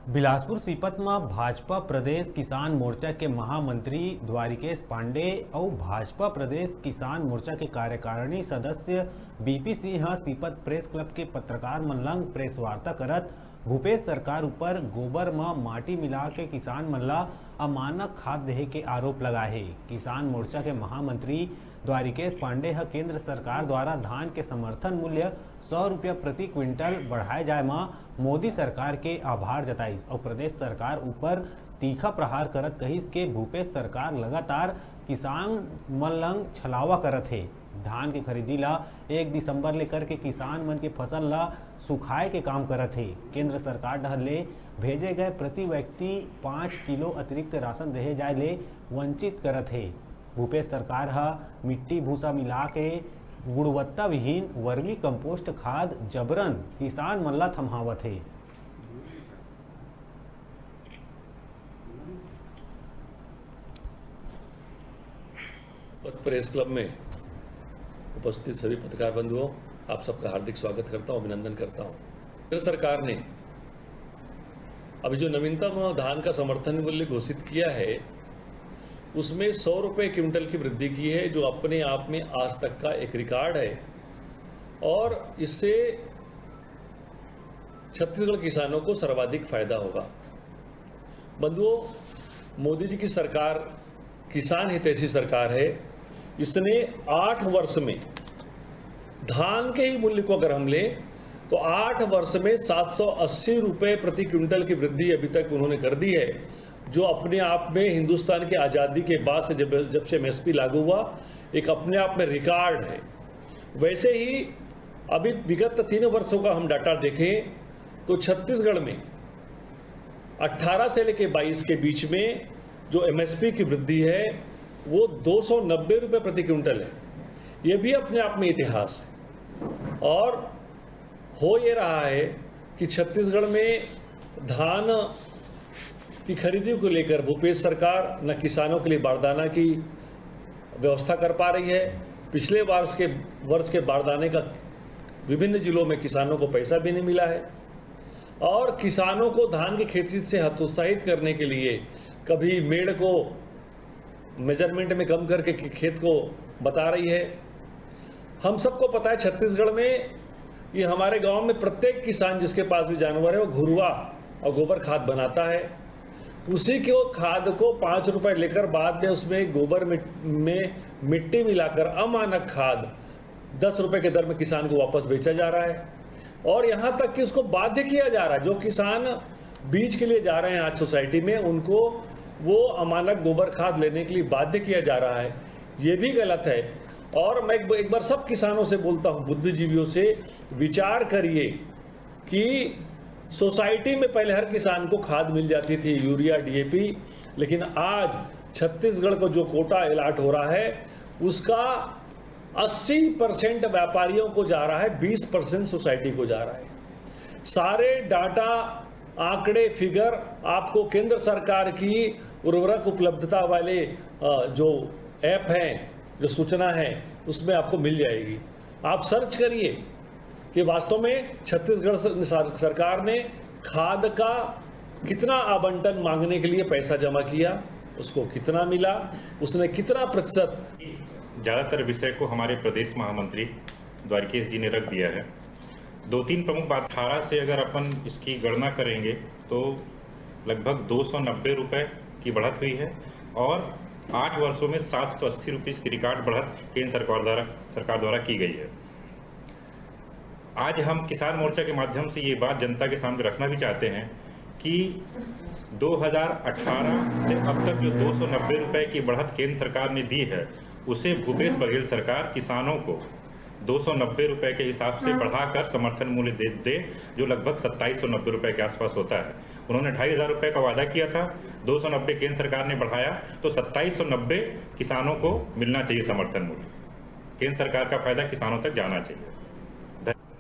बिलासपुर सीपत में भाजपा प्रदेश किसान मोर्चा के महामंत्री द्वारिकेश पांडे और भाजपा प्रदेश किसान मोर्चा के कार्यकारिणी सदस्य BP Singh Sipat press club के पत्रकार मन लंग प्रेस वार्ता करत भूपेश सरकार ऊपर गोबर में माटी मिला के किसान मन ला अमानक खाद देहे के आरोप लगाए। किसान मोर्चा के महामंत्री द्वारिकेश पांडे केंद्र सरकार द्वारा धान के समर्थन मूल्य 100 रुपया प्रति क्विंटल बढ़ाए जाए में मोदी सरकार के आभार जताइस और प्रदेश सरकार ऊपर तीखा प्रहार करत कहिस के भूपेश सरकार लगातार किसान मन लंग छलावा करत है। धान की खरीदी ला 1 दिसंबर ले करके किसान मन के फसल ला सुखाए के काम करत है। केंद्र सरकार डहर ले भेजे गए प्रति व्यक्ति 5 किलो अतिरिक्त राशन देहे जाए ले वंचित करत है। भूपेश सरकार मिट्टी भूसा मिला के गुणवत्ता विहीन वर्मी कंपोस्ट खाद जबरन किसान मन ला थमहावत है। प्रेस क्लब में उपस्थित सभी पत्रकार बंधुओं, आप सबका हार्दिक स्वागत करता हूं, अभिनंदन करता हूं। केंद्र सरकार ने अभी जो नवीनतम धान का समर्थन मूल्य घोषित किया है उसमें 100 रुपये क्विंटल की वृद्धि की है, जो अपने आप में आज तक का एक रिकॉर्ड है और इससे छत्तीसगढ़ किसानों को सर्वाधिक फायदा होगा। बंधुओं, मोदी जी की सरकार किसान हितैषी सरकार है। इसने 8 वर्ष में धान के ही मूल्य को अगर हम लें तो 8 वर्ष में 780 रुपये प्रति क्विंटल की वृद्धि अभी तक उन्होंने कर दी है, जो अपने आप में हिंदुस्तान की आज़ादी के बाद से जब से एमएसपी लागू हुआ एक अपने आप में रिकॉर्ड है। वैसे ही अभी विगत 3 वर्षों का हम डाटा देखें तो छत्तीसगढ़ में 18 से लेकर 22 के बीच में जो एमएसपी की वृद्धि है वो 290 रुपये प्रति क्विंटल है। ये भी अपने आप में इतिहास है और हो ये रहा है कि छत्तीसगढ़ में धान की खरीदी को लेकर भूपेश सरकार न किसानों के लिए बारदाना की व्यवस्था कर पा रही है। पिछले वर्ष के बारदाने का विभिन्न जिलों में किसानों को पैसा भी नहीं मिला है और किसानों को धान की खेती से हतोत्साहित करने के लिए कभी मेड़ को मेजरमेंट में कम करके खेत को बता रही है। हम सबको पता है छत्तीसगढ़ में कि हमारे गांव में प्रत्येक किसान जिसके पास भी जानवर है वो घुरुआ और गोबर खाद बनाता है। उसी के खाद को 5 रुपए लेकर बाद में उसमें गोबर में मिट्टी मिलाकर अमानक खाद 10 रुपए के दर में किसान को वापस बेचा जा रहा है और यहाँ तक कि उसको बाध्य किया जा रहा है। जो किसान बीज के लिए जा रहे हैं आज सोसाइटी में, उनको वो अमानक गोबर खाद लेने के लिए बाध्य किया जा रहा है। ये भी गलत है और मैं एक बार सब किसानों से बोलता हूँ, बुद्धिजीवियों से, विचार करिए कि सोसाइटी में पहले हर किसान को खाद मिल जाती थी, यूरिया, डीएपी, लेकिन आज छत्तीसगढ़ को जो कोटा अलॉट हो रहा है उसका 80% व्यापारियों को जा रहा है, 20% सोसाइटी को जा रहा है। सारे डाटा, आंकड़े, फिगर आपको केंद्र सरकार की उर्वरक उपलब्धता वाले जो ऐप हैं, जो सूचना है, उसमें आपको मिल जाएगी। आप सर्च करिए कि वास्तव में छत्तीसगढ़ सरकार ने खाद का कितना आवंटन मांगने के लिए पैसा जमा किया, उसको कितना मिला, उसने कितना प्रतिशत। ज़्यादातर विषय को हमारे प्रदेश महामंत्री द्वारिकेश जी ने रख दिया है। 2-3 प्रमुख बात। 18 से अगर अपन इसकी गणना करेंगे तो लगभग 290 रुपये की बढ़त हुई है और 8 वर्षों में 780 रुपये की रिकॉर्ड बढ़त केंद्र सरकार द्वारा की गई है। आज हम किसान मोर्चा के माध्यम से ये बात जनता के सामने रखना भी चाहते हैं कि 2018 से अब तक जो 290 रुपये की बढ़त केंद्र सरकार ने दी है उसे भूपेश बघेल सरकार किसानों को 290 रुपये के हिसाब से बढ़ाकर समर्थन मूल्य दे जो लगभग 2790 रुपये के आसपास होता है। उन्होंने 2500 रुपये का वादा किया था, 290 केंद्र सरकार ने बढ़ाया तो 2790 किसानों को मिलना चाहिए समर्थन मूल्य। केंद्र सरकार का फायदा किसानों तक जाना चाहिए।